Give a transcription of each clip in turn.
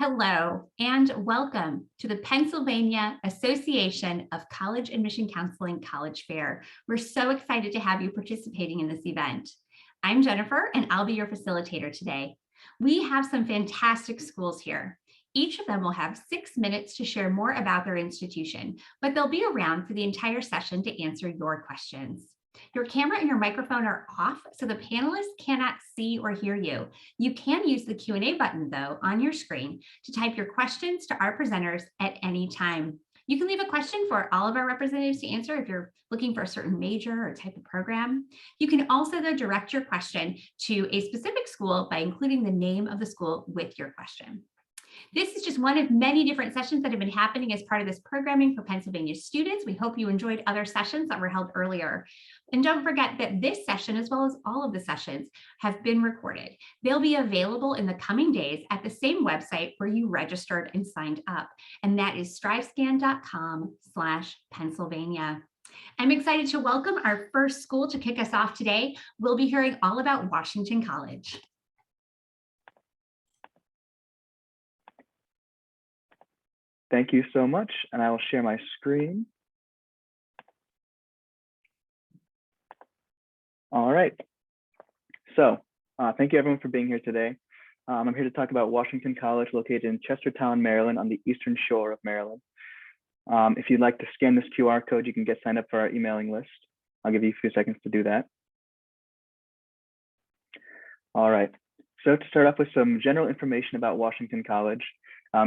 Hello and welcome to the Pennsylvania Association of College Admission Counseling College Fair. We're so excited to have you participating in this event. I'm Jennifer and I'll be your facilitator today. We have some fantastic schools here. Each of them will have 6 minutes to share more about their institution, but they'll be around for the entire session to answer your questions. Your camera and your microphone are off, so the panelists cannot see or hear you. You can use the Q&A button, though, on your screen to type your questions to our presenters at any time. You can leave a question for all of our representatives to answer if you're looking for a certain major or type of program. You can also, though, direct your question to a specific school by including the name of the school with your question. This is just one of many different sessions that have been happening as part of this programming for Pennsylvania students. We hope you enjoyed other sessions that were held earlier. And don't forget that this session, as well as all of the sessions, have been recorded. They'll be available in the coming days at the same website where you registered and signed up. And that is strivescan.com/Pennsylvania. I'm excited to welcome our first school to kick us off today. We'll be hearing all about Washington College. Thank you so much, and I will share my screen. All right, so thank you everyone for being here today. I'm here to talk about Washington College, located in Chestertown, Maryland, on the eastern shore of Maryland. If you'd like to scan this QR code, you can get signed up for our emailing list. I'll give you a few seconds to do that. All right, so to start off with some general information about Washington College,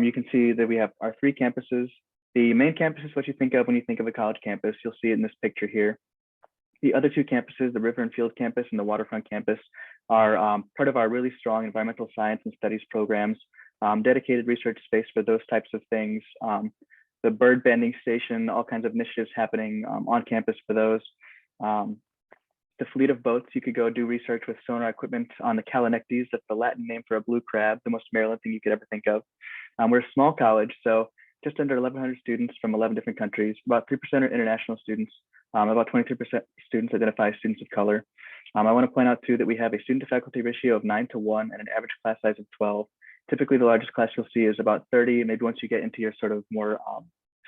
you can see that we have our 3 campuses. The main campus is what you think of when you think of a college campus. You'll see it in this picture here. The other 2 campuses, the River and Field campus and the Waterfront campus, are part of our really strong environmental science and studies programs, dedicated research space for those types of things, the bird banding station, all kinds of initiatives happening on campus for those. The fleet of boats, you could go do research with sonar equipment on the Calanectes. That's the Latin name for a blue crab, the most Maryland thing you could ever think of. We're a small college, so just under 1,100 students from 11 different countries. About 3% are international students. About 23% students identify as students of color. I want to point out too that we have a student to faculty ratio of 9:1 and an average class size of 12. Typically, the largest class you'll see is about 30. Maybe once you get into your sort of more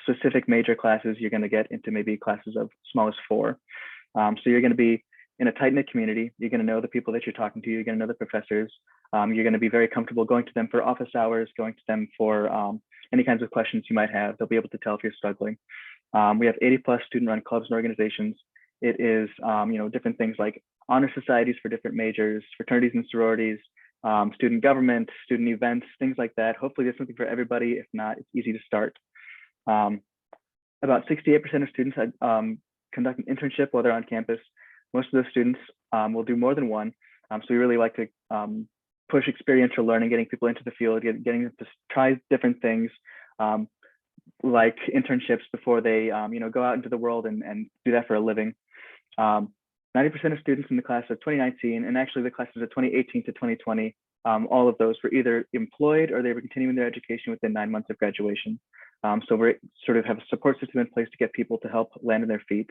specific major classes, you're going to get into maybe classes of small as 4. So you're going to be in a tight-knit community. You're going to know the people that you're talking to. You're going to know the professors. You're going to be very comfortable going to them for office hours, going to them for any kinds of questions you might have. They'll be able to tell if you're struggling. We have 80+ student-run clubs and organizations. It is different things like honor societies for different majors, fraternities and sororities, student government, student events, things like that. Hopefully there's something for everybody. If not, it's easy to start. About 68% of students conduct an internship while they're on campus. Most of those students will do more than one. So we really like to push experiential learning, getting people into the field, getting them to try different things like internships before they go out into the world and do that for a living. 90% of students in the class of 2019, and actually the classes of 2018 to 2020, all of those were either employed or they were continuing their education within 9 months of graduation. So we sort of have a support system in place to get people to help land on their feet.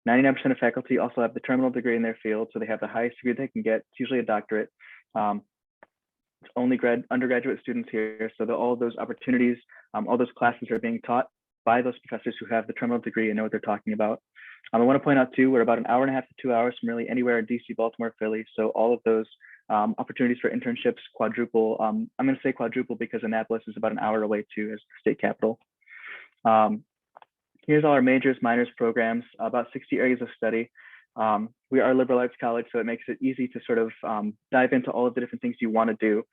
99% of faculty also have the terminal degree in their field, so they have the highest degree they can get. It's usually a doctorate. It's only undergraduate students here, so all of those opportunities, all those classes are being taught by those professors who have the terminal degree and know what they're talking about. I want to point out too, we're about 1.5 hours to 2 hours from really anywhere in DC, Baltimore, Philly. So all of those opportunities for internships quadruple. I'm going to say quadruple because Annapolis is about 1 hour away too, as the state capital. Here's all our majors, minors, programs, about 60 areas of study. We are a liberal arts college, so it makes it easy to sort of dive into all of the different things you want to do.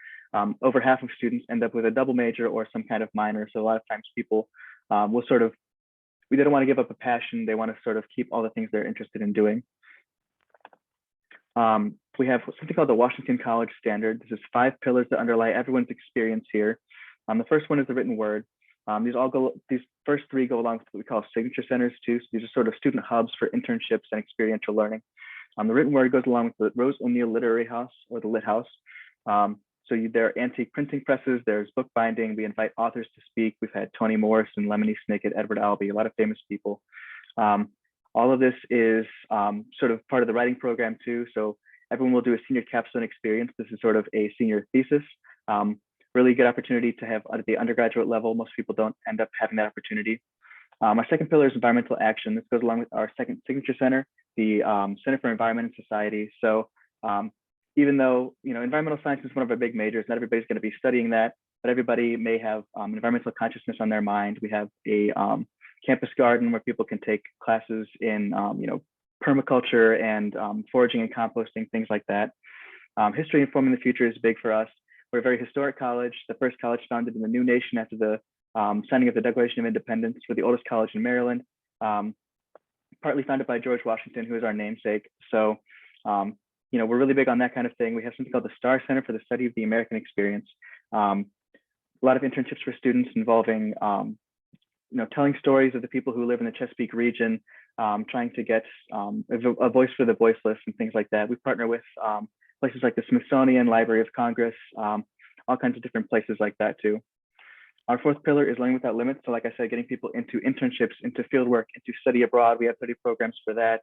Over half of students end up with a double major or some kind of minor. So a lot of times people will sort of, they don't want to give up a passion. They want to sort of keep all the things they're interested in doing. We have something called the Washington College Standard. This is 5 pillars that underlie everyone's experience here. The first one is the written word. These first 3 go along with what we call signature centers too. So these are sort of student hubs for internships and experiential learning. The written word goes along with the Rose O'Neill Literary House, or the Lit House. There are antique printing presses, there's bookbinding. We invite authors to speak. We've had Toni Morrison, Lemony Snicket, Edward Albee, a lot of famous people. All of this is sort of part of the writing program too. So everyone will do a senior capstone experience. This is sort of a senior thesis. really good opportunity to have at the undergraduate level. Most people don't end up having that opportunity. Our second pillar is environmental action. This goes along with our second signature center, the Center for Environment and Society. So even though environmental science is one of our big majors, not everybody's going to be studying that, but everybody may have environmental consciousness on their mind. We have a campus garden where people can take classes in permaculture and foraging and composting, things like that. History informing the future is big for us. We're a very historic college, the first college founded in the new nation after the signing of the Declaration of Independence. We're the oldest college in Maryland, partly founded by George Washington, who is our namesake. So, we're really big on that kind of thing. We have something called the Star Center for the Study of the American Experience. A lot of internships for students involving, telling stories of the people who live in the Chesapeake region, trying to get a voice for the voiceless and things like that. We partner with places like the Smithsonian, Library of Congress, all kinds of different places like that too. Our fourth pillar is learning without limits. So like I said, getting people into internships, into fieldwork, into study abroad. We have study programs for that.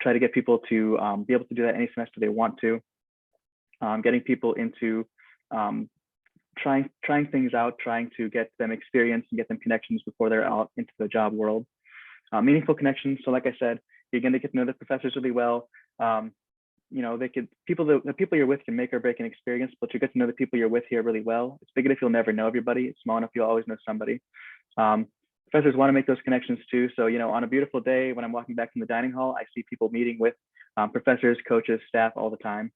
Try to get people to be able to do that any semester they want to. Getting people into trying things out, trying to get them experience and get them connections before they're out into the job world. Meaningful connections. So like I said, you're going to get to know the professors really well. The people you're with can make or break an experience, but you get to know the people you're with here really well. It's big enough you'll never know everybody. It's small enough you'll always know somebody. Professors want to make those connections too. So, on a beautiful day when I'm walking back from the dining hall, I see people meeting with professors, coaches, staff all the time.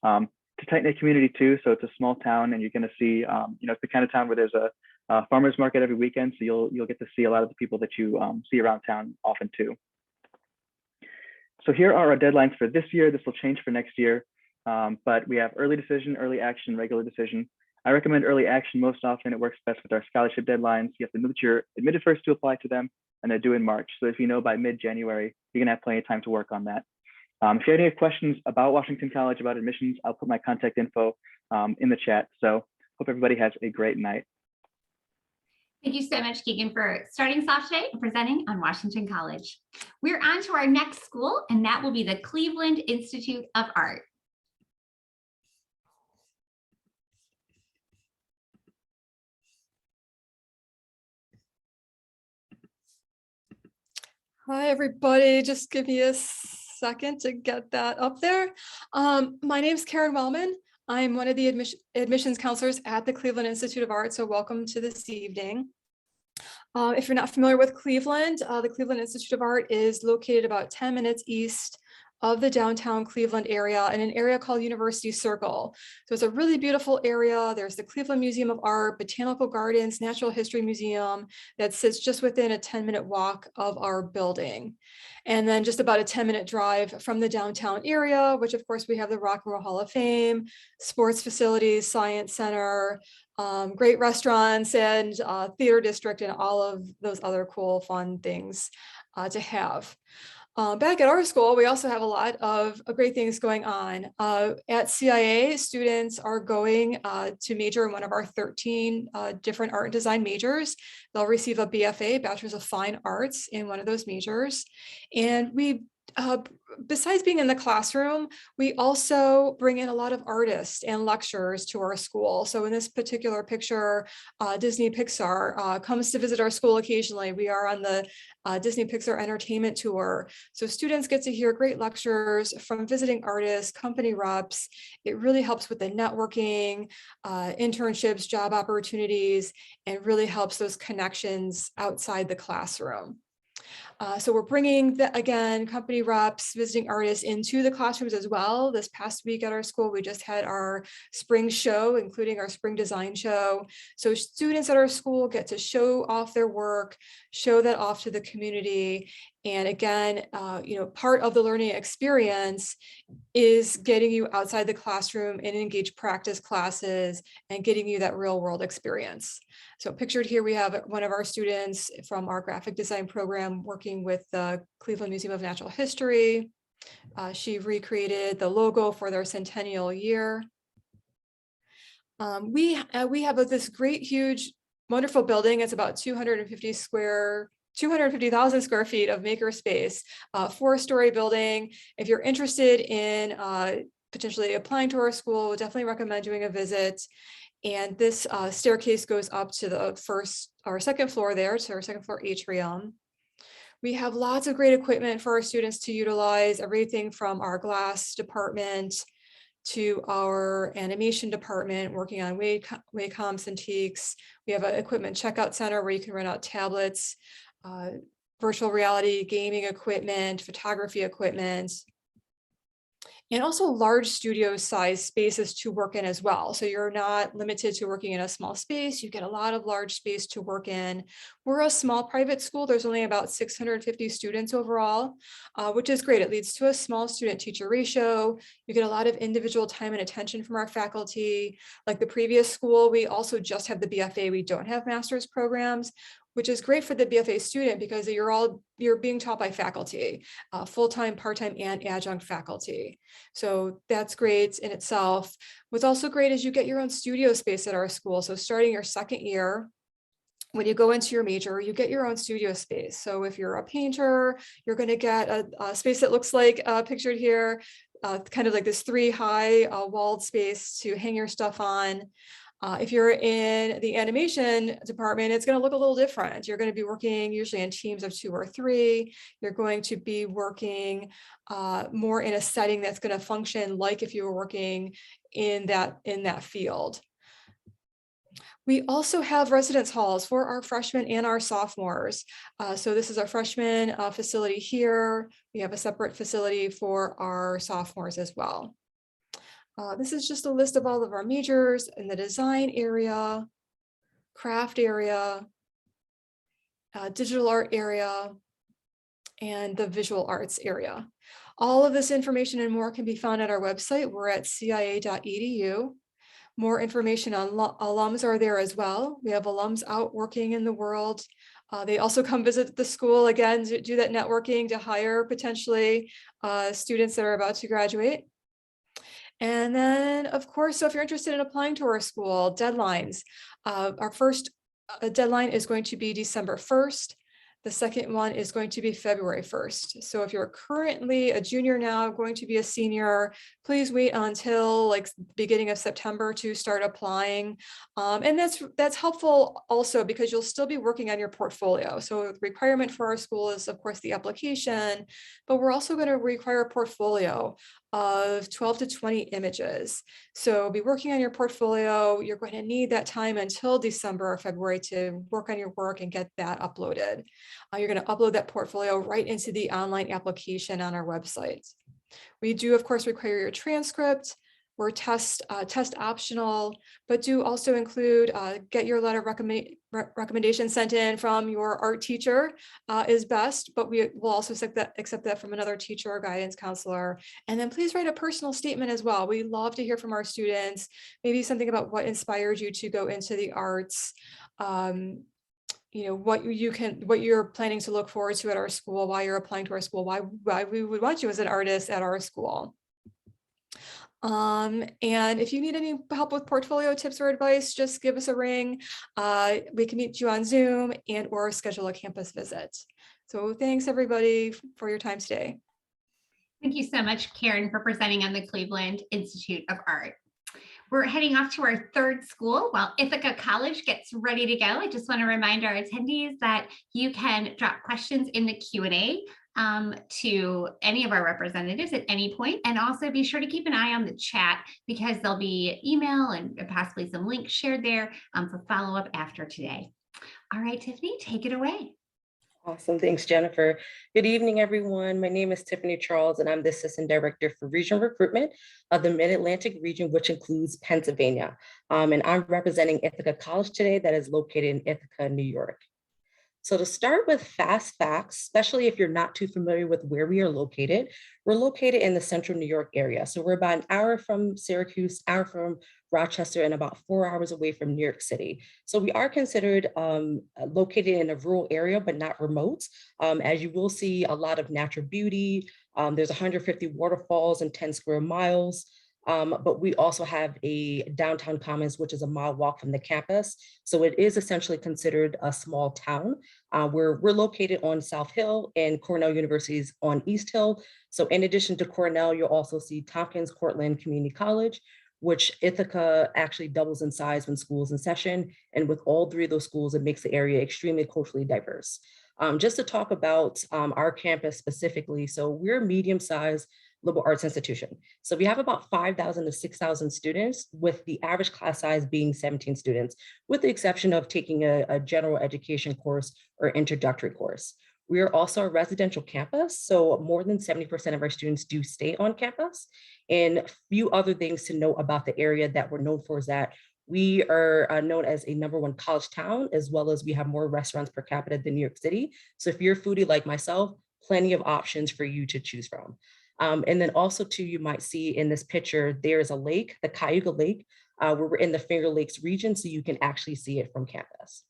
It's a tight-knit community too. So it's a small town, and you're going to see, it's the kind of town where there's a farmer's market every weekend. So you'll get to see a lot of the people that you see around town often too. So here are our deadlines for this year. This will change for next year, but we have early decision, early action, regular decision. I recommend early action most often. It works best with our scholarship deadlines. You have to know that you're admitted first to apply to them, and they're due in March. So if you know by mid-January, you're gonna have plenty of time to work on that. If you have any questions about Washington College, about admissions, I'll put my contact info in the chat. So hope everybody has a great night. Thank you so much, Keegan, for starting us off today and presenting on Washington College. We're on to our next school, and that will be the Cleveland Institute of Art. Hi, everybody. Just give me a second to get that up there. My name is Karen Wellman. I'm one of the admissions counselors at the Cleveland Institute of Art, so welcome to this evening. If you're not familiar with Cleveland, the Cleveland Institute of Art is located about 10 minutes east of the downtown Cleveland area in an area called University Circle. So it's a really beautiful area. There's the Cleveland Museum of Art, Botanical Gardens, Natural History Museum that sits just within a 10-minute walk of our building. And then just about a 10-minute drive from the downtown area, which of course we have the Rock and Roll Hall of Fame, sports facilities, science center, great restaurants and theater district and all of those other cool, fun things to have. Back at our school, we also have a lot of great things going on. At CIA, students are going to major in one of our 13 different art and design majors. They'll receive a BFA, Bachelor's of Fine Arts, in one of those majors. And we besides being in the classroom, we also bring in a lot of artists and lecturers to our school. So in this particular picture, Disney Pixar comes to visit our school occasionally. We are on the Disney Pixar Entertainment Tour. So students get to hear great lectures from visiting artists, company reps. It really helps with the networking, internships, job opportunities, and really helps those connections outside the classroom. So we're bringing, again, company reps, visiting artists into the classrooms as well. This past week at our school, we just had our spring show, including our spring design show. So students at our school get to show off their work, show that off to the community. And again, part of the learning experience is getting you outside the classroom and engage practice classes and getting you that real world experience. So pictured here, we have one of our students from our graphic design program working with the Cleveland Museum of Natural History. She recreated the logo for their centennial year. We have this great, huge, wonderful building. It's about 250,000 square feet of maker space, 4-story building. If you're interested in potentially applying to our school, would definitely recommend doing a visit. And this staircase goes up to the first or second floor there, to our second floor atrium. We have lots of great equipment for our students to utilize, everything from our glass department to our animation department, working on Wacom Cintiqs. We have an equipment checkout center where you can rent out tablets, virtual reality, gaming equipment, photography equipment, and also large studio size spaces to work in as well. So you're not limited to working in a small space. You get a lot of large space to work in. We're a small private school. There's only about 650 students overall, which is great. It leads to a small student teacher ratio. You get a lot of individual time and attention from our faculty. Like the previous school, we also just have the BFA. We don't have master's programs, which is great for the BFA student because you're being taught by faculty, full-time, part-time, and adjunct faculty. So that's great in itself. What's also great is you get your own studio space at our school. So starting your second year, when you go into your major, you get your own studio space. So if you're a painter, you're going to get a space that looks like pictured here, kind of like this 3-high walled space to hang your stuff on. If you're in the animation department, it's going to look a little different. You're going to be working usually in teams of 2 or 3. You're going to be working more in a setting that's going to function like if you were working in that field. We also have residence halls for our freshmen and our sophomores. So this is our freshman facility here. We have a separate facility for our sophomores as well. This is just a list of all of our majors in the design area, craft area, digital art area, and the visual arts area. All of this information and more can be found at our website. We're at cia.edu. More information on alums are there as well. We have alums out working in the world. They also come visit the school again to do that networking, to hire potentially students that are about to graduate. And then, of course, so if you're interested in applying to our school, deadlines. Our first deadline is going to be December 1st. The second one is going to be February 1st. So if you're currently a junior now, going to be a senior, please wait until like beginning of September to start applying. And that's helpful also because you'll still be working on your portfolio. So the requirement for our school is, of course, the application, but we're also going to require a portfolio of 12 to 20 images. So be working on your portfolio. You're going to need that time until December or February to work on your work and get that uploaded. You're going to upload that portfolio right into the online application on our website. We do, of course, require your transcript. We're test optional, but do also include get your letter recommendation sent in from your art teacher is best, but we will also accept that from another teacher or guidance counselor. And then please write a personal statement as well. We love to hear from our students, maybe something about what inspired you to go into the arts, you know, what you're planning to look forward to at our school, why you're applying to our school, why we would want you as an artist at our school. And if you need any help with portfolio tips or advice, just give us a ring. We can meet you on Zoom and or schedule a campus visit. So thanks everybody for your time today. Thank you so much, Karen, for presenting on the Cleveland Institute of Art. We're heading off to our third school while Ithaca College gets ready to go. I just want to remind our attendees that you can drop questions in the Q&A to any of our representatives at any point, and also be sure to keep an eye on the chat because there'll be email and possibly some links shared there for follow-up after today. All right, Tiffany, take it away. Awesome. Thanks, Jennifer. Good evening, everyone. My name is Tiffany Charles, and I'm the Assistant Director for Regional Recruitment of the Mid-Atlantic region, which includes Pennsylvania. And I'm representing Ithaca College today that is located in Ithaca, New York. So to start with fast facts, especially if you're not too familiar with where we are located, we're located in the central New York area. So we're about an hour from Syracuse, hour from Rochester, and about 4 hours away from New York City. So we are considered located in a rural area, but not remote. As you will see, a lot of natural beauty. There's 150 waterfalls and 10 square miles. But we also have a downtown commons, which is a mile walk from the campus. So it is essentially considered a small town. We're located on South Hill and Cornell University is on East Hill. So in addition to Cornell, you'll also see Tompkins Cortland Community College, which Ithaca actually doubles in size when school's in session. And with all three of those schools, it makes the area extremely culturally diverse. Just to talk about our campus specifically, so we're a medium-sized liberal arts institution. So we have about 5,000 to 6,000 students, with the average class size being 17 students, with the exception of taking a general education course or introductory course. We are also a residential campus, so more than 70% of our students do stay on campus. And a few other things to note about the area that we're known for is that we are known as a #1 college town, as well as we have more restaurants per capita than New York City. So if you're a foodie like myself, plenty of options for you to choose from. And then also too, you might see in this picture, there's a lake, the Cayuga Lake, where we're in the Finger Lakes region, so you can actually see it from campus.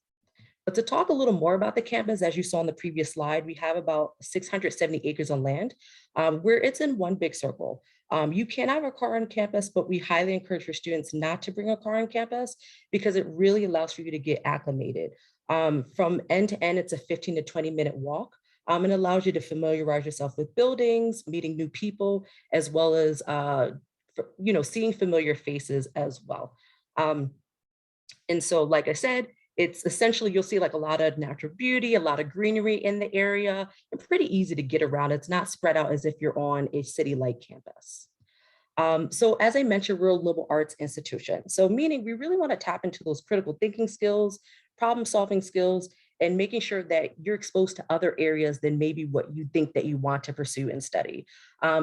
But to talk a little more about the campus, as you saw on the previous slide, we have about 670 acres of land, where it's in one big circle. You can have a car on campus, but we highly encourage for students not to bring a car on campus because it really allows for you to get acclimated. From end to end, it's a 15 to 20-minute walk. And allows you to familiarize yourself with buildings, meeting new people, as well as seeing familiar faces as well. And so, like I said, it's essentially, you'll see like a lot of natural beauty, a lot of greenery in the area, and pretty easy to get around. It's not spread out as if you're on a city-like campus. So as I mentioned, we're a liberal arts institution. So meaning we really want to tap into those critical thinking skills, problem solving skills, and making sure that you're exposed to other areas than maybe what you think that you want to pursue and study.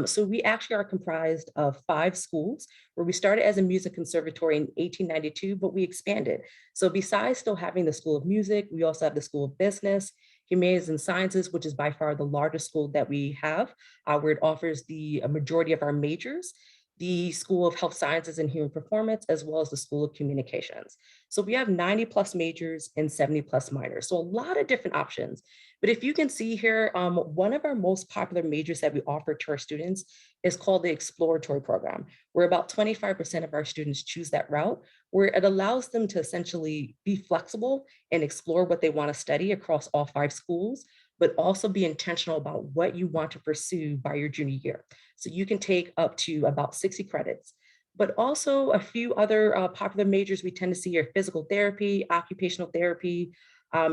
So we actually are comprised of 5 schools, where we started as a music conservatory in 1892, but we expanded. So besides still having the School of Music, we also have the School of Business, Humanities and Sciences, which is by far the largest school that we have, where it offers the majority of our majors, the School of Health Sciences and Human Performance, as well as the School of Communications. So we have 90+ majors and 70+ minors. So a lot of different options. But if you can see here, one of our most popular majors that we offer to our students is called the Exploratory Program, where about 25% of our students choose that route, where it allows them to essentially be flexible and explore what they want to study across all 5 schools, but also be intentional about what you want to pursue by your junior year. So you can take up to about 60 credits, but also a few other popular majors we tend to see are physical therapy, occupational therapy,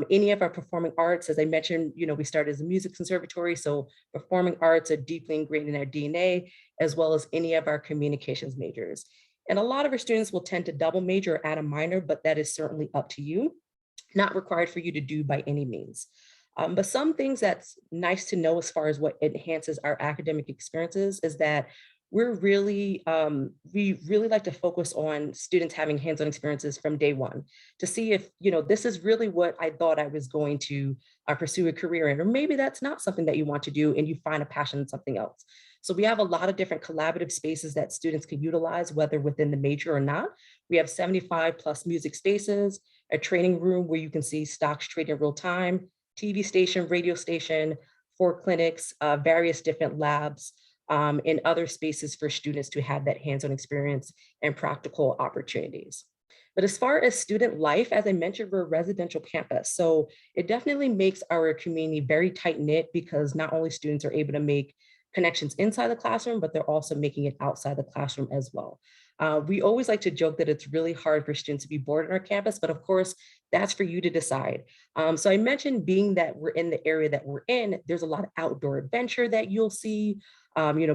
any of our performing arts. As I mentioned, we started as a music conservatory, so performing arts are deeply ingrained in our DNA, as well as any of our communications majors. And a lot of our students will tend to double major or add a minor, but that is certainly up to you, not required for you to do by any means. But some things that's nice to know as far as what enhances our academic experiences is that we really like to focus on students having hands-on experiences from day one to see if, this is really what I thought I was going to pursue a career in, or maybe that's not something that you want to do and you find a passion in something else. So we have a lot of different collaborative spaces that students can utilize, whether within the major or not. We have 75+ music spaces, a training room where you can see stocks trade in real time, TV station, radio station, 4 clinics, various different labs, and other spaces for students to have that hands-on experience and practical opportunities. But as far as student life, as I mentioned, we're a residential campus. So it definitely makes our community very tight-knit because not only students are able to make connections inside the classroom, but they're also making it outside the classroom as well. We always like to joke that it's really hard for students to be bored on our campus, but of course, that's for you to decide. So I mentioned being that we're in the area that we're in, there's a lot of outdoor adventure that you'll see,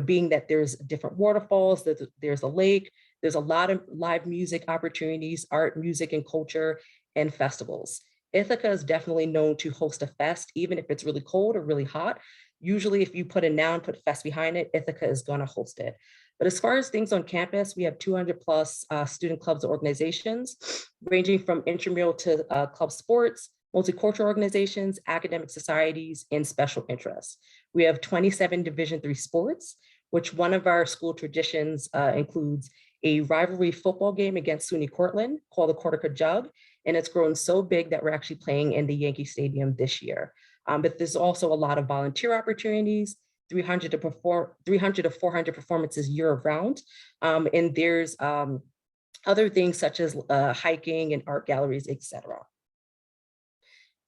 being that there's different waterfalls, there's a lake, there's a lot of live music opportunities, art, music, and culture, and festivals. Ithaca is definitely known to host a fest, even if it's really cold or really hot. Usually if you put a noun, put fest behind it, Ithaca is gonna host it. But as far as things on campus, we have 200+ student clubs and organizations, ranging from intramural to club sports, multicultural organizations, academic societies, and special interests. We have 27 Division III sports, which one of our school traditions includes a rivalry football game against SUNY Cortland called the Cortica Jug, and it's grown so big that we're actually playing in the Yankee Stadium this year. But there's also a lot of volunteer opportunities, 300 to 400 performances year round. And there's other things such as hiking and art galleries, etc.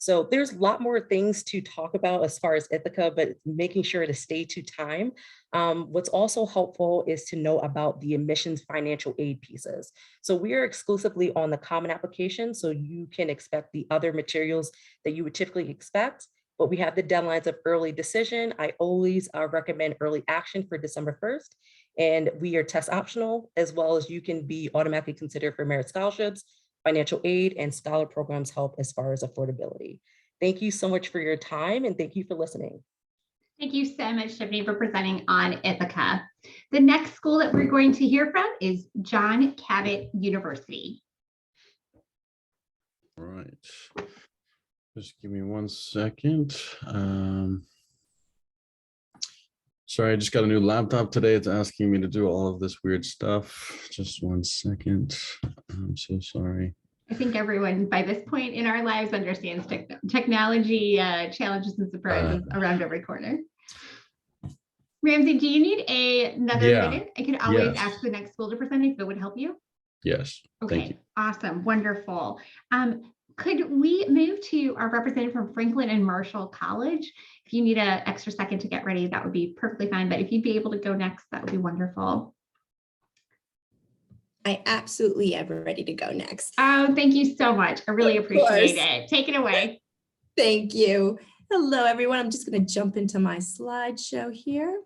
So there's a lot more things to talk about as far as Ithaca, but making sure to stay to time. What's also helpful is to know about the admissions financial aid pieces. So we are exclusively on the common application, so you can expect the other materials that you would typically expect, but we have the deadlines of early decision. I always recommend early action for December 1st, and we are test optional, as well as you can be automatically considered for merit scholarships, financial aid, and scholar programs help as far as affordability. Thank you so much for your time, and thank you for listening. Thank you so much, Tiffany, for presenting on Ithaca. The next school that we're going to hear from is John Cabot University. All right. Just give me 1 second. Sorry, I just got a new laptop today. It's asking me to do all of this weird stuff. Just 1 second. I'm so sorry. I think everyone by this point in our lives understands technology challenges and surprises around every corner. Ramsey, do you need another minute? I could always ask the next school to present if it would help you. Yes. Okay, thank you. awesome, wonderful. Could we move to our representative from Franklin and Marshall College? If you need an extra second to get ready, that would be perfectly fine. But if you'd be able to go next, that would be wonderful. I absolutely am ready to go next. Oh, thank you so much. I really appreciate it. Take it away. Thank you. Hello, everyone. I'm just going to jump into my slideshow here.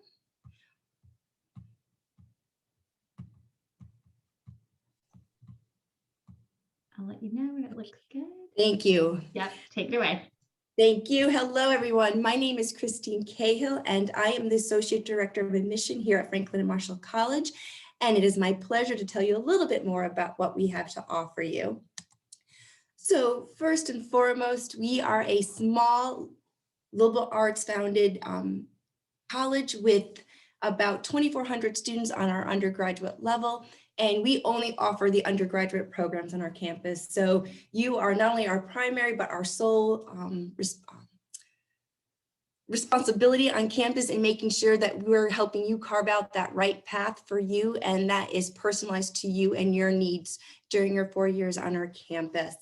I'll let you know when it looks good. Thank you. Yep, take it away. Thank you. Hello, everyone. My name is Christine Cahill, and I am the Associate Director of Admission here at Franklin and Marshall College. And it is my pleasure to tell you a little bit more about what we have to offer you. So first and foremost, we are a small liberal arts founded college with about 2,400 students on our undergraduate level. And we only offer the undergraduate programs on our campus. So you are not only our primary, but our sole responsibility on campus in making sure that we're helping you carve out that right path for you, and that is personalized to you and your needs during your 4 years on our campus.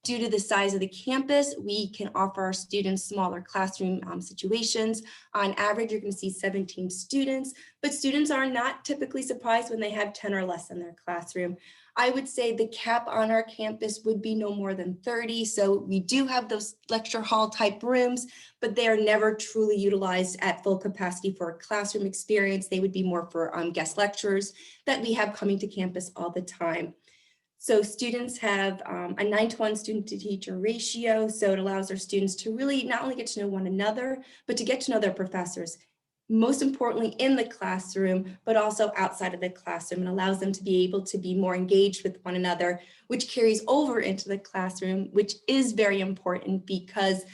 Due to the size of the campus, we can offer our students smaller classroom situations. On average, you're going to see 17 students, but students are not typically surprised when they have 10 or less in their classroom. I would say the cap on our campus would be no more than 30. So we do have those lecture hall type rooms, but they are never truly utilized at full capacity for a classroom experience. They would be more for guest lecturers that we have coming to campus all the time. So students have a 9:1 student to teacher ratio. So it allows our students to really not only get to know one another, but to get to know their professors, most importantly in the classroom, but also outside of the classroom, and allows them to be able to be more engaged with one another, which carries over into the classroom, which is very important because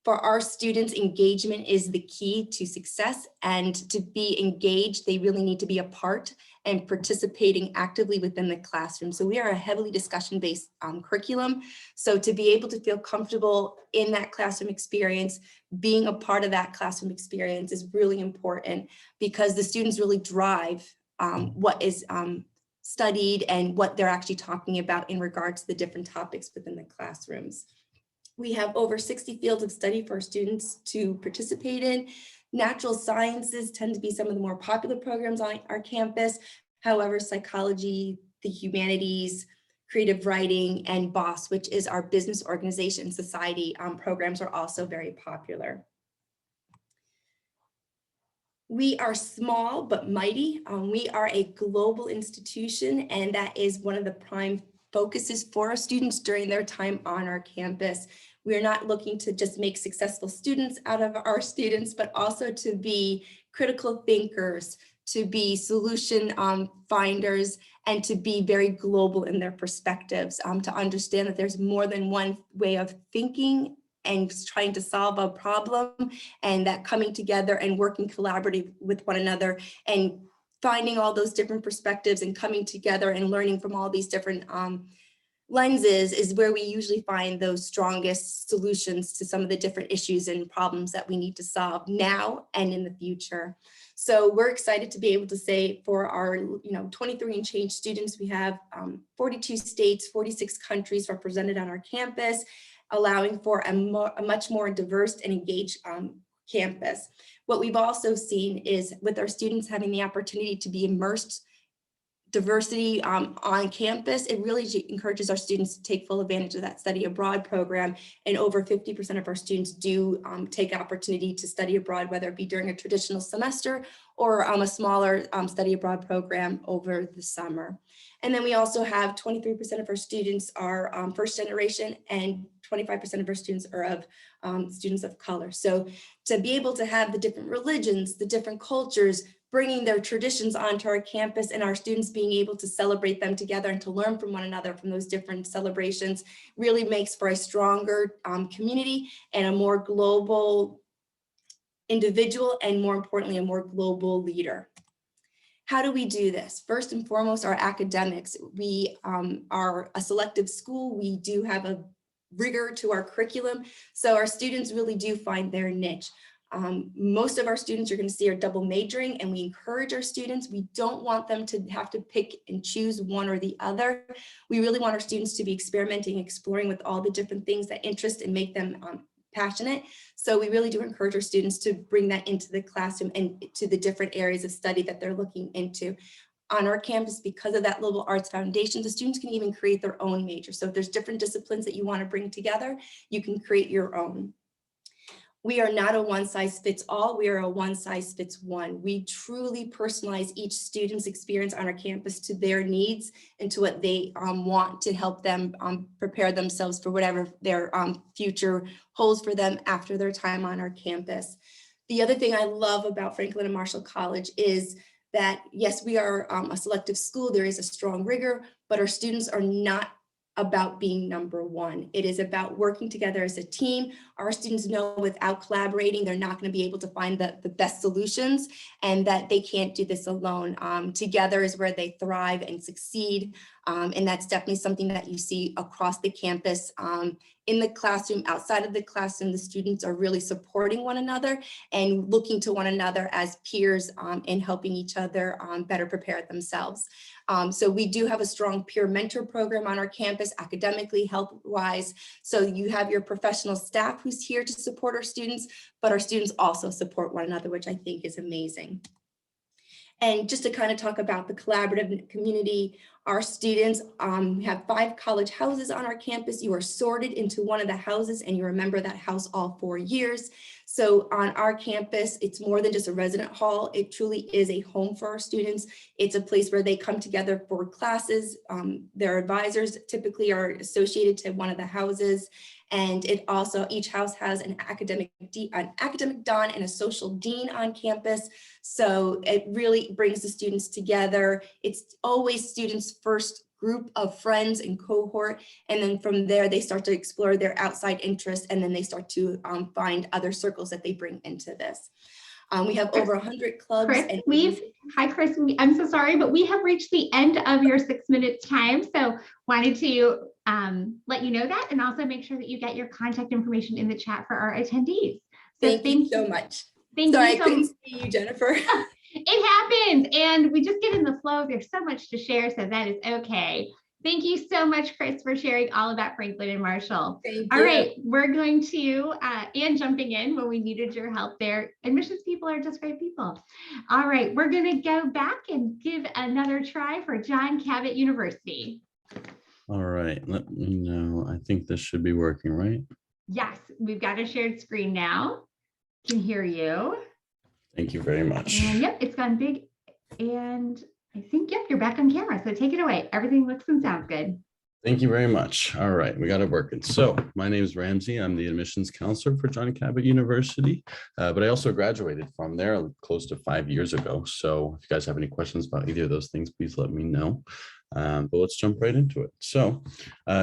for our students, engagement is the key to success, and to be engaged, they really need to be a part and participating actively within the classroom. So we are a heavily discussion-based curriculum. So to be able to feel comfortable in that classroom experience, being a part of that classroom experience is really important because the students really drive what is studied and what they're actually talking about in regards to the different topics within the classrooms. We have over 60 fields of study for our students to participate in. Natural sciences tend to be some of the more popular programs on our campus. However, psychology, the humanities, creative writing, and BOSS, which is our business organization society programs, are also very popular. We are small but mighty. We are a global institution, and that is one of the prime focuses for our students during their time on our campus. We're not looking to just make successful students out of our students, but also to be critical thinkers, to be solution finders, and to be very global in their perspectives, to understand that there's more than one way of thinking and trying to solve a problem, and that coming together and working collaboratively with one another and finding all those different perspectives and coming together and learning from all these different lenses is where we usually find those strongest solutions to some of the different issues and problems that we need to solve now and in the future. So we're excited to be able to say for our 23 and change students, we have 42 states, 46 countries represented on our campus, allowing for a much more diverse and engaged campus. What we've also seen is with our students having the opportunity to be immersed diversity on campus, it really encourages our students to take full advantage of that study abroad program. And over 50% of our students do take opportunity to study abroad, whether it be during a traditional semester or a smaller study abroad program over the summer. And then we also have 23% of our students are first generation and 25% of our students are of students of color. So to be able to have the different religions, the different cultures, bringing their traditions onto our campus and our students being able to celebrate them together and to learn from one another from those different celebrations really makes for a stronger community and a more global individual, and more importantly, a more global leader. How do we do this? First and foremost, our academics. We are a selective school. We do have a rigor to our curriculum, so our students really do find their niche. Most of our students you're going to see are double majoring, and we encourage our students. We don't want them to have to pick and choose one or the other. We really want our students to be experimenting, exploring with all the different things that interest and make them passionate. So we really do encourage our students to bring that into the classroom and to the different areas of study that they're looking into. On our campus, because of that liberal arts foundation, the students can even create their own major. So if there's different disciplines that you want to bring together, you can create your own. We are not a one size fits all. We are a one size fits one. We truly personalize each student's experience on our campus to their needs and to what they want to help them prepare themselves for whatever their future holds for them after their time on our campus. The other thing I love about Franklin and Marshall College is that, yes, we are a selective school. There is a strong rigor, but our students are not about being number one. It is about working together as a team. Our students know without collaborating, they're not going to be able to find the best solutions, and that they can't do this alone. Together is where they thrive and succeed. And that's definitely something that you see across the campus. In the classroom, outside of the classroom, the students are really supporting one another and looking to one another as peers and helping each other better prepare themselves. So we do have a strong peer mentor program on our campus, academically, health-wise. So you have your professional staff who's here to support our students, but our students also support one another, which I think is amazing. And just to kind of talk about the collaborative community, our students have 5 college houses on our campus. You are sorted into one of the houses and you remember that house all 4 years. So on our campus, it's more than just a resident hall. It truly is a home for our students. It's a place where they come together for classes. Their advisors typically are associated to one of the houses. And it also, each house has an academic don and a social dean on campus. So it really brings the students together. It's always students' first group of friends and cohort. And then from there, they start to explore their outside interests, and then they start to find other circles that they bring into this. We have over 100 clubs. Chris, and hi, Chris. I'm so sorry, but we have reached the end of your 6 minutes time. So wanted to let you know that, and also make sure that you get your contact information in the chat for our attendees. So thank you so much. Thank Sorry, you so I couldn't see you, Jennifer. It happens, and we just get in the flow. There's so much to share, so that is okay. Thank you so much, Chris, for sharing all about Franklin and Marshall. Thank All you. right, we're going to, and jumping in when we needed your help there. Admissions people are just great people. All right, we're going to go back and give another try for John Cabot University. All right, let me know. I think this should be working, right? Yes, we've got a shared screen now. Can hear you. Thank you very much. And yep, it's gone big. And I think, yep, you're back on camera. So take it away. Everything looks and sounds good. Thank you very much. All right, we got it working. So my name is Ramsey. I'm the admissions counselor for John Cabot University, but I also graduated from there close to 5 years ago. So if you guys have any questions about either of those things, please let me know. But let's jump right into it. So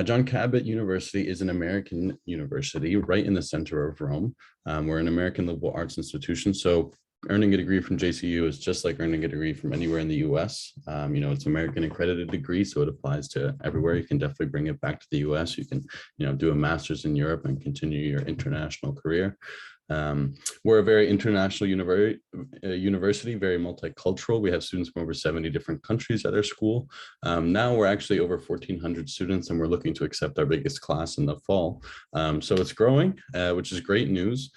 John Cabot University is an American university right in the center of Rome. We're an American liberal arts institution. So earning a degree from JCU is just like earning a degree from anywhere in the US. It's American accredited degree, so it applies to everywhere. You can definitely bring it back to the US. You can, do a master's in Europe and continue your international career. We're a very international university, very multicultural. We have students from over 70 different countries at our school. Now we're actually over 1,400 students, and we're looking to accept our biggest class in the fall. So it's growing, which is great news.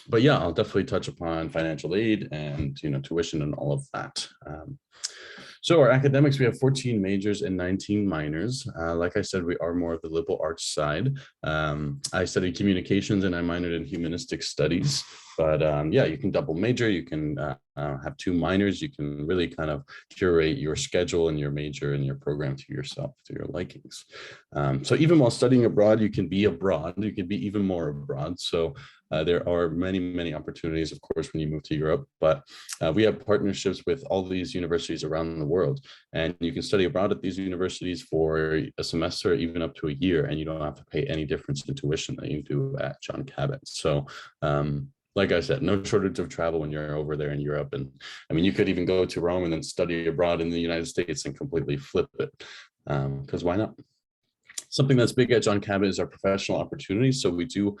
But yeah, I'll definitely touch upon financial aid and tuition and all of that. So our academics, we have 14 majors and 19 minors. Like I said, we are more of the liberal arts side. I studied communications and I minored in humanistic studies. But yeah, you can double major, you can have 2 minors, you can really kind of curate your schedule and your major and your program to yourself, to your likings. So even while studying abroad, you can be abroad, you can be even more abroad. So there are many, many opportunities, of course, when you move to Europe, but we have partnerships with all these universities around the world, and you can study abroad at these universities for a semester, even up to a year, and you don't have to pay any difference in tuition that you do at John Cabot. So like I said, no shortage of travel when you're over there in Europe. And I mean, you could even go to Rome and then study abroad in the United States and completely flip it, because why not? Something that's big at John Cabot is our professional opportunities. So we do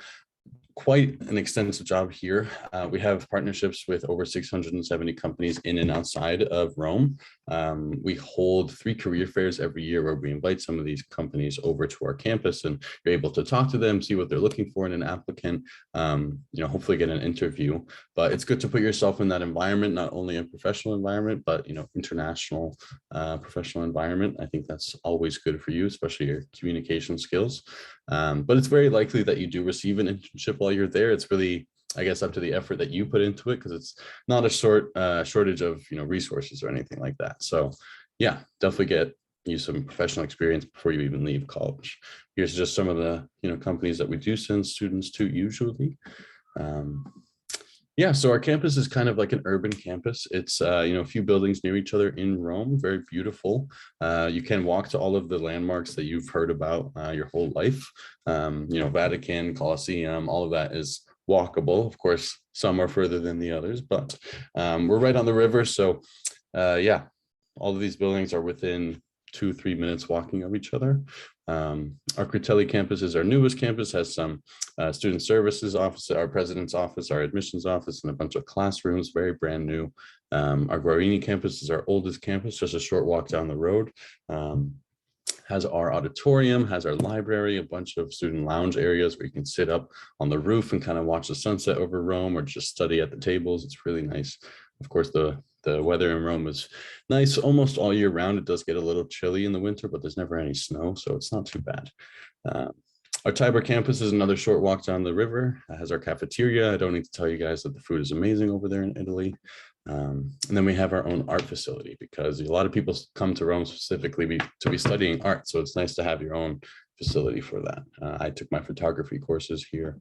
quite an extensive job here. We have partnerships with over 670 companies in and outside of Rome. We hold 3 career fairs every year where we invite some of these companies over to our campus, and you're able to talk to them, see what they're looking for in an applicant, hopefully get an interview. But it's good to put yourself in that environment, not only a professional environment, but international professional environment. I think that's always good for you, especially your communication skills. But it's very likely that you do receive an internship while you're there. It's really, I guess, up to the effort that you put into it, because it's not a shortage of resources or anything like that. So yeah, definitely get you some professional experience before you even leave college. Here's just some of the companies that we do send students to usually. Yeah, so our campus is kind of like an urban campus. It's a few buildings near each other in Rome, very beautiful. You can walk to all of the landmarks that you've heard about your whole life. Vatican, Colosseum, all of that is walkable. Of course, some are further than the others, but we're right on the river. So yeah, all of these buildings are within 2-3 minutes walking of each other. Our Critelli campus is our newest campus, has some student services office, our president's office, our admissions office, and a bunch of classrooms, very brand new. Our Guarini campus is our oldest campus, just a short walk down the road. Has our auditorium, has our library, a bunch of student lounge areas where you can sit up on the roof and kind of watch the sunset over Rome, or just study at the tables. It's really nice. Of course, the weather in Rome is nice almost all year round. It does get a little chilly in the winter, but there's never any snow, so it's not too bad. Our Tiber campus is another short walk down the river. It has our cafeteria. I don't need to tell you guys that the food is amazing over there in Italy. And then we have our own art facility, because a lot of people come to Rome specifically to be studying art. So it's nice to have your own facility for that. I took my photography courses here.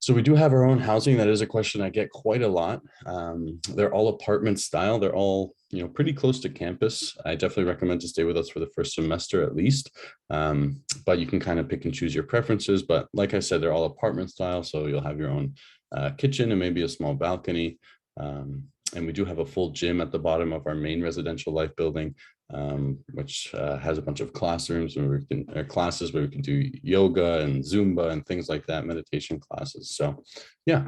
So we do have our own housing. That is a question I get quite a lot. They're all apartment style. They're all, pretty close to campus. I definitely recommend to stay with us for the first semester at least. But you can kind of pick and choose your preferences. But like I said, they're all apartment style. So you'll have your own kitchen and maybe a small balcony. And we do have a full gym at the bottom of our main residential life building, which has a bunch of classrooms where classes where we can do yoga and Zumba and things like that, meditation classes. So yeah.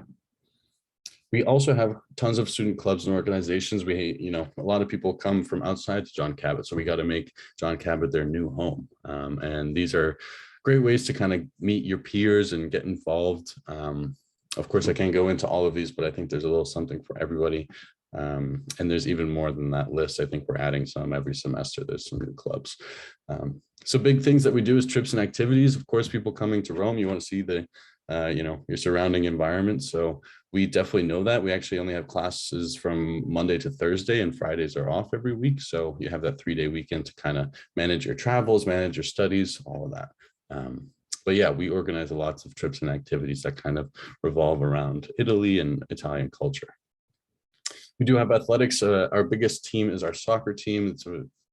We also have tons of student clubs and organizations. A lot of people come from outside to John Cabot, so we got to make John Cabot their new home. And these are great ways to kind of meet your peers and get involved. Of course, I can't go into all of these, but I think there's a little something for everybody. And there's even more than that list. I think we're adding some every semester. There's some new clubs. So big things that we do is trips and activities. Of course, people coming to Rome, you want to see the your surrounding environment. So we definitely know that. We actually only have classes from Monday to Thursday, and Fridays are off every week. So you have that 3-day weekend to kind of manage your travels, manage your studies, all of that. But yeah, we organize lots of trips and activities that kind of revolve around Italy and Italian culture. We do have athletics. Our biggest team is our soccer team. It's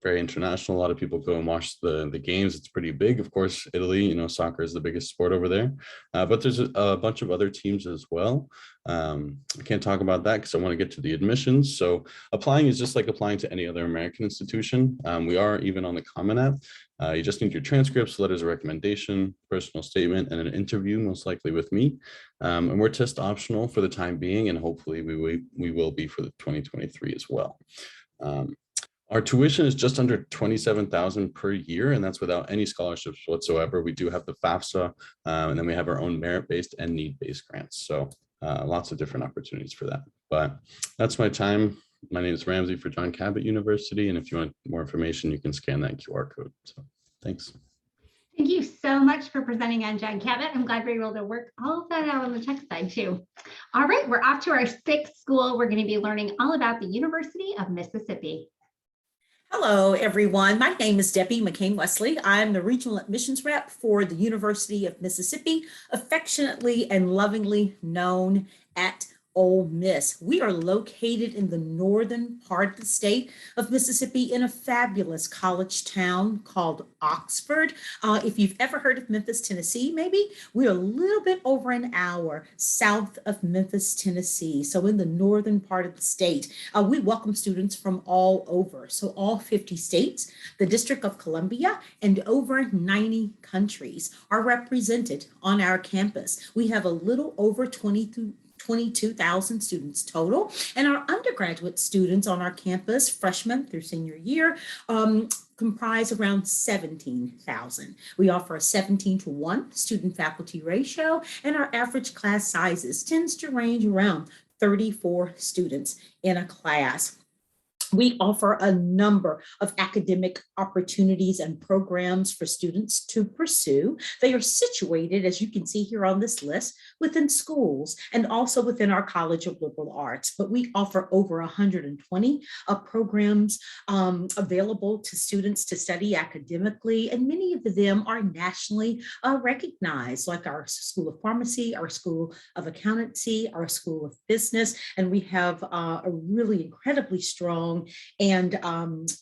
very international. A lot of people go and watch the games. It's pretty big. Of course, Italy, soccer is the biggest sport over there. But there's a bunch of other teams as well. I can't talk about that because I want to get to the admissions. So applying is just like applying to any other American institution. We are even on the Common App. You just need your transcripts, letters of recommendation, personal statement, and an interview, most likely with me. And we're test optional for the time being, and hopefully we will be for the 2023 as well. Our tuition is just under $27,000 per year, and that's without any scholarships whatsoever. We do have the FAFSA, and then we have our own merit-based and need-based grants. So lots of different opportunities for that. But that's my time. My name is Ramsey for John Cabot University, and if you want more information, you can scan that QR code. So thanks. Thank you so much for presenting on John Cabot. I'm glad we were able to work all of that out on the tech side too. All right, we're off to our 6th school. We're going to be learning all about the University of Mississippi. Hello, everyone. My name is Debbie McCain-Wesley. I'm the Regional Admissions Rep for the University of Mississippi, affectionately and lovingly known at Ole Miss. We are located in the northern part of the state of Mississippi in a fabulous college town called Oxford. If you've ever heard of Memphis, Tennessee, maybe, we're a little bit over an hour south of Memphis, Tennessee. So in the northern part of the state, we welcome students from all over. So all 50 states, the District of Columbia, and over 90 countries are represented on our campus. We have a little over 22,000 students total, and our undergraduate students on our campus, freshman through senior year, comprise around 17,000. We offer a 17-to-1 student-faculty ratio, and our average class sizes tends to range around 34 students in a class. We offer a number of academic opportunities and programs for students to pursue. They are situated, as you can see here on this list, within schools and also within our College of Liberal Arts. But we offer over 120 programs available to students to study academically, and many of them are nationally recognized, like our School of Pharmacy, our School of Accountancy, our School of Business, and we have a really incredibly strong and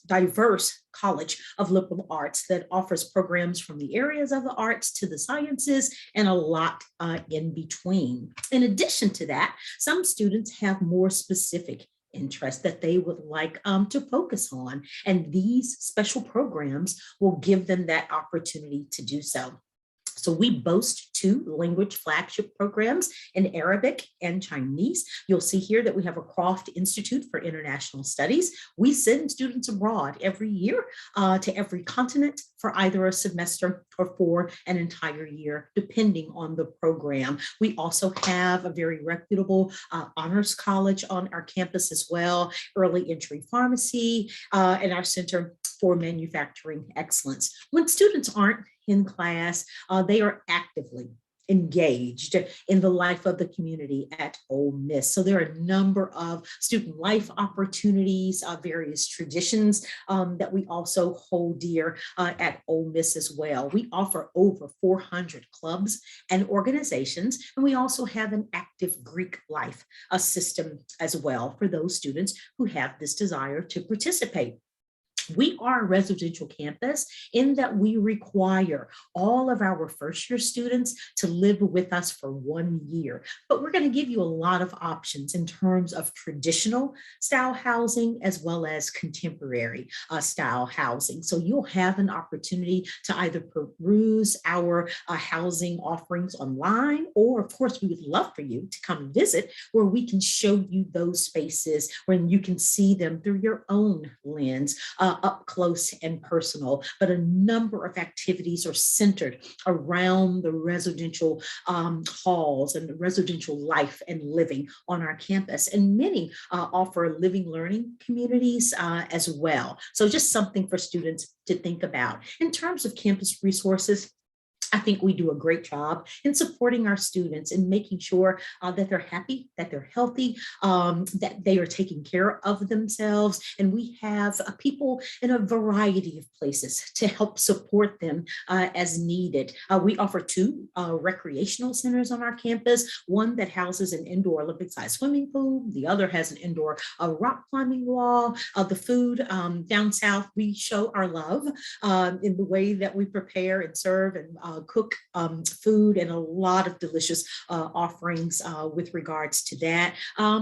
diverse College of Liberal Arts that offers programs from the areas of the arts to the sciences and a lot in between. In addition to that, some students have more specific interests that they would like to focus on, and these special programs will give them that opportunity to do so. So we boast 2 language flagship programs in Arabic and Chinese. You'll see here that we have a Croft Institute for International Studies. We send students abroad every year to every continent for either a semester or for an entire year, depending on the program. We also have a very reputable honors college on our campus as well, early entry pharmacy, and our Center for Manufacturing Excellence. When students aren't in class, they are actively engaged in the life of the community at Ole Miss. So there are a number of student life opportunities, various traditions that we also hold dear at Ole Miss as well. We offer over 400 clubs and organizations, and we also have an active Greek life system as well for those students who have this desire to participate. We are a residential campus in that we require all of our first-year students to live with us for 1 year, but we're going to give you a lot of options in terms of traditional style housing as well as contemporary style housing. So you'll have an opportunity to either peruse our housing offerings online, or of course, we would love for you to come visit where we can show you those spaces when you can see them through your own lens, up close and personal. But a number of activities are centered around the residential halls and the residential life and living on our campus. And many offer living learning communities as well. So just something for students to think about. In terms of campus resources, I think we do a great job in supporting our students and making sure that they're happy, that they're healthy, that they are taking care of themselves. And we have people in a variety of places to help support them as needed. We offer 2 recreational centers on our campus, one that houses an indoor Olympic-sized swimming pool, the other has an indoor rock climbing wall. The food down south, we show our love in the way that we prepare and serve and cook food, and a lot of delicious offerings with regards to that,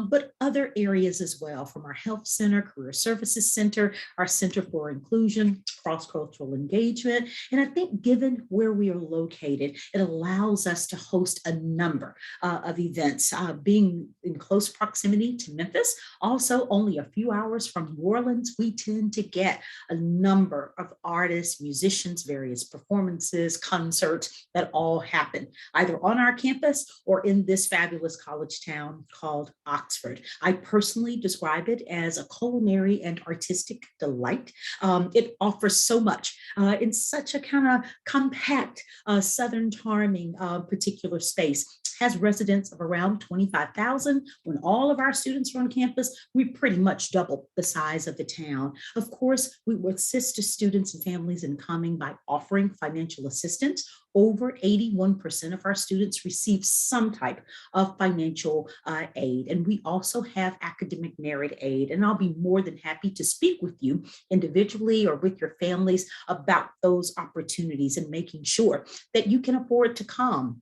but other areas as well, from our health center, career services center, our center for inclusion, cross-cultural engagement. And I think given where we are located, it allows us to host a number of events, being in close proximity to Memphis, also only a few hours from New Orleans. We tend to get a number of artists, musicians, various performances, concerts that all happen either on our campus or in this fabulous college town called Oxford. I personally describe it as a culinary and artistic delight. It offers so much in such a kind of compact, Southern charming particular space. Has residents of around 25,000. When all of our students are on campus, we pretty much double the size of the town. Of course, we will assist students and families in coming by offering financial assistance. Over 81% of our students receive some type of financial aid. And we also have academic merit aid. And I'll be more than happy to speak with you individually or with your families about those opportunities and making sure that you can afford to come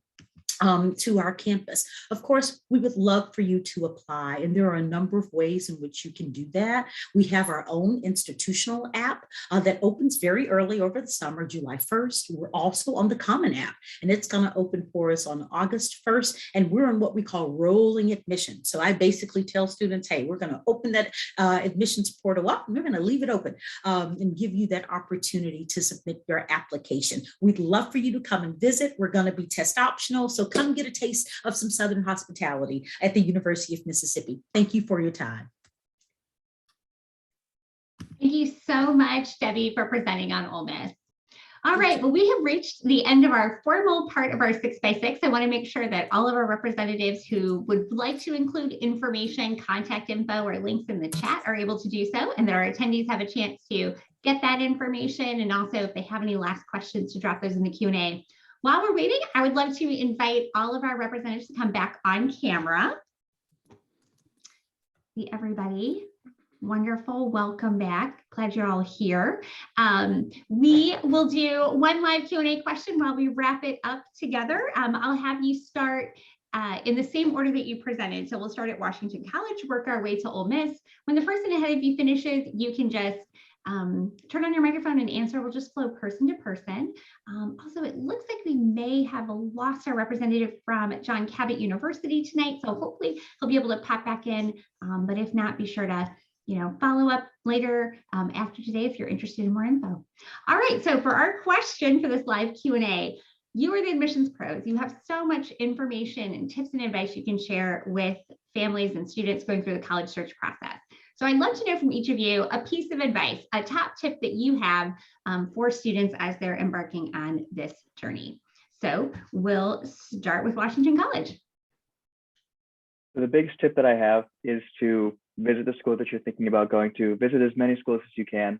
to our campus. Of course, we would love for you to apply, and there are a number of ways in which you can do that. We have our own institutional app that opens very early over the summer, July 1st. We're also on the Common app, and it's going to open for us on August 1st, and we're on what we call rolling admission. So I basically tell students, hey, we're going to open that admissions portal up, and we're going to leave it open and give you that opportunity to submit your application. We'd love for you to come and visit. We're going to be test optional, so come get a taste of some Southern hospitality at the University of Mississippi. Thank you for your time. Thank you so much, Debbie, for presenting on Ole Miss. All right, well, we have reached the end of our formal part of our 6x6. I want to make sure that all of our representatives who would like to include information, contact info, or links in the chat are able to do so, and that our attendees have a chance to get that information, and also if they have any last questions to drop those in the Q&A. While we're waiting, I would love to invite all of our representatives to come back on camera. See everybody. Wonderful, welcome back. Glad you're all here. We will do one live Q&A question while we wrap it up together. I'll have you start in the same order that you presented. So we'll start at Washington College, work our way to Ole Miss. When the person ahead of you finishes, you can just turn on your microphone and answer. We'll just flow person to person. Also, it looks like we may have lost our representative from John Cabot University tonight, so hopefully he'll be able to pop back in. But if not, be sure to follow up later after today if you're interested in more info. All right, so for our question for this live Q&A, you are the admissions pros. You have so much information and tips and advice you can share with families and students going through the college search process. So I'd love to know from each of you a piece of advice, a top tip that you have for students as they're embarking on this journey. So we'll start with Washington College. So the biggest tip that I have is to visit the school that you're thinking about going to. Visit as many schools as you can.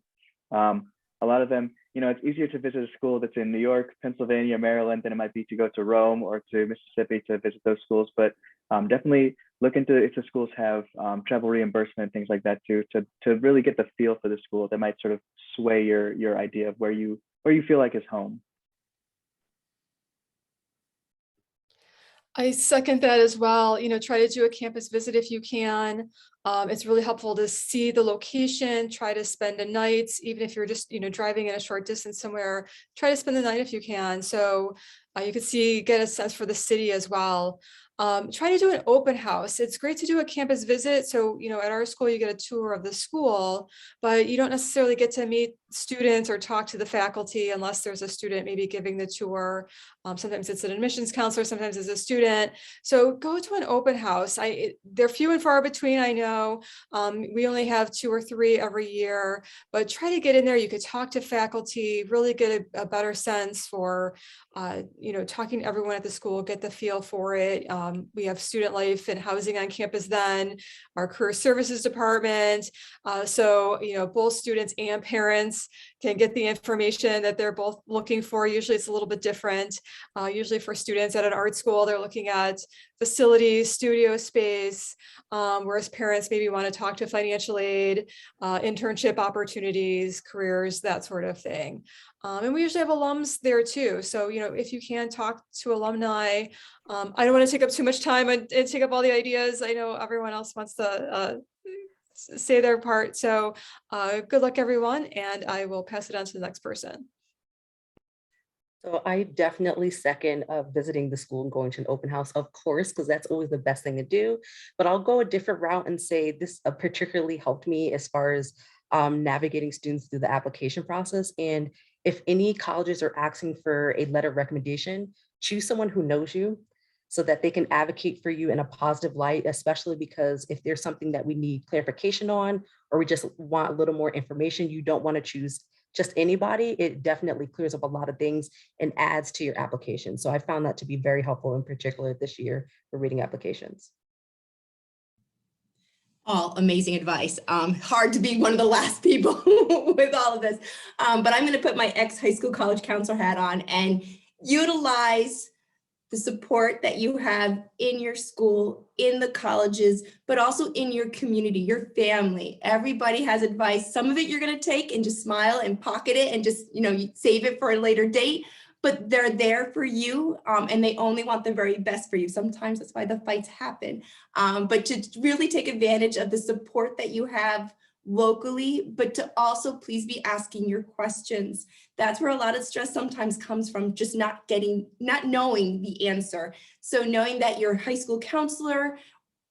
A lot of them, it's easier to visit a school that's in New York, Pennsylvania, Maryland than it might be to go to Rome or to Mississippi to visit those schools. But definitely look into if the schools have travel reimbursement and things like that too, to really get the feel for the school. That might sort of sway your idea of where you feel like is home. I second that as well. Try to do a campus visit if you can. It's really helpful to see the location, try to spend a night, even if you're just, driving in a short distance somewhere, try to spend the night if you can. So you can get a sense for the city as well. Try to do an open house. It's great to do a campus visit. So, at our school, you get a tour of the school, but you don't necessarily get to meet students or talk to the faculty unless there's a student maybe giving the tour. Sometimes it's an admissions counselor, sometimes it's a student. So go to an open house. They're few and far between, I know. now. We only have 2 or 3 every year, but try to get in there. You could talk to faculty, really get a better sense for, talking to everyone at the school, get the feel for it. We have student life and housing on campus then, our career services department. So, both students and parents can get the information that they're both looking for. Usually it's a little bit different. Usually for students at an art school, they're looking at facilities, studio space, whereas parents maybe want to talk to financial aid, internship opportunities, careers, that sort of thing. And we usually have alums there too. So, if you can talk to alumni, I don't want to take up too much time and take up all the ideas. I know everyone else wants to say their part. So good luck, everyone. And I will pass it on to the next person. So I definitely second visiting the school and going to an open house, of course, because that's always the best thing to do. But I'll go a different route and say this particularly helped me as far as navigating students through the application process. And if any colleges are asking for a letter of recommendation, choose someone who knows you so that they can advocate for you in a positive light, especially because if there's something that we need clarification on, or we just want a little more information, you don't want to choose just anybody. It definitely clears up a lot of things and adds to your application. So I found that to be very helpful, in particular this year for reading applications. All amazing advice. Hard to be one of the last people with all of this. But I'm going to put my ex-high school college counselor hat on and utilize the support that you have in your school, in the colleges, but also in your community, your family. Everybody has advice. Some of it you're going to take and just smile and pocket it and just, you save it for a later date, but they're there for you and they only want the very best for you. Sometimes that's why the fights happen. But to really take advantage of the support that you have locally, but to also please be asking your questions. That's where a lot of stress sometimes comes from, just not knowing the answer. So knowing that your high school counselor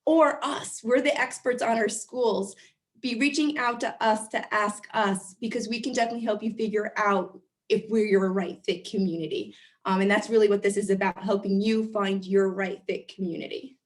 or us, we're the experts on our schools, be reaching out to us to ask us, because we can definitely help you figure out if we're your right fit community. And that's really what this is about, helping you find your right fit community.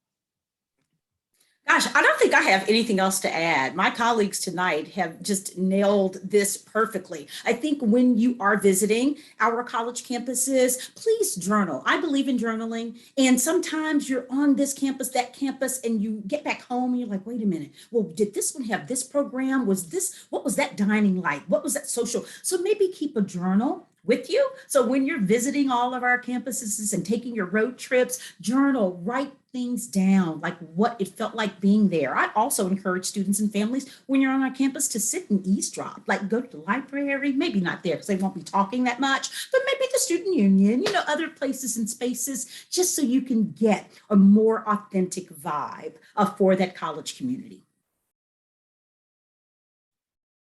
Gosh, I don't think I have anything else to add. My colleagues tonight have just nailed this perfectly. I think when you are visiting our college campuses, please journal. I believe in journaling. And sometimes you're on this campus, that campus, and you get back home and you're like, wait a minute. Well, did this one have this program? What was that dining like? What was that social? So maybe keep a journal with you. So when you're visiting all of our campuses and taking your road trips, journal, write things down, like what it felt like being there. I also encourage students and families when you're on our campus to sit and eavesdrop, like go to the library, maybe not there because they won't be talking that much, but maybe the student union, other places and spaces, just so you can get a more authentic vibe for that college community.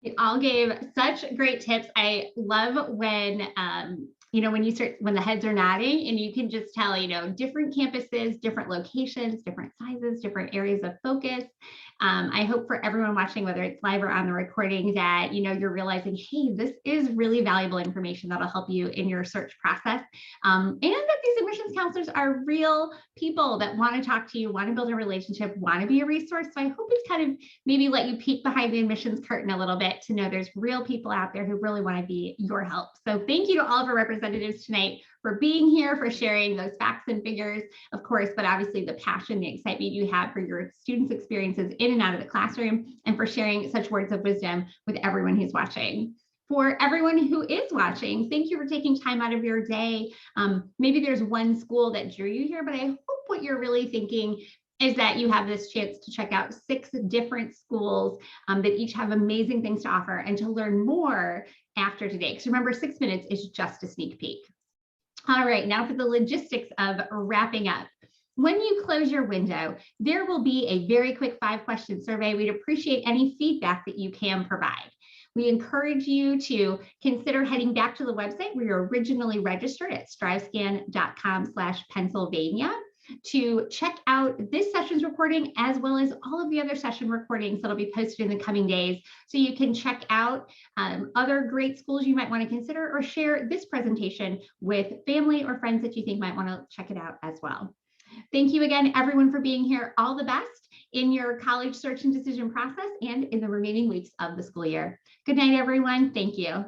You all gave such great tips. I love when, when the heads are nodding and you can just tell, different campuses, different locations, different sizes, different areas of focus. I hope for everyone watching, whether it's live or on the recording, that, you're realizing, hey, this is really valuable information that'll help you in your search process. And that these admissions counselors are real people that want to talk to you, want to build a relationship, want to be a resource. So I hope it's kind of maybe let you peek behind the admissions curtain a little bit to know there's real people out there who really want to be your help. So thank you to all of our representatives tonight for being here, for sharing those facts and figures, of course, but obviously the passion, the excitement you have for your students' experiences in and out of the classroom, and for sharing such words of wisdom with everyone who's watching. For everyone who is watching, thank you for taking time out of your day. Maybe there's one school that drew you here, but I hope what you're really thinking is that you have this chance to check out 6 different schools that each have amazing things to offer, and to learn more after today. Because remember, 6 minutes is just a sneak peek. All right, now for the logistics of wrapping up. When you close your window, there will be a very quick 5-question survey. We'd appreciate any feedback that you can provide. We encourage you to consider heading back to the website where you're originally registered at strivescan.com/Pennsylvania to check out this session's recording, as well as all of the other session recordings that'll be posted in the coming days. So you can check out other great schools you might want to consider, or share this presentation with family or friends that you think might want to check it out as well. Thank you again, everyone, for being here. All the best in your college search and decision process and in the remaining weeks of the school year. Good night, everyone. Thank you.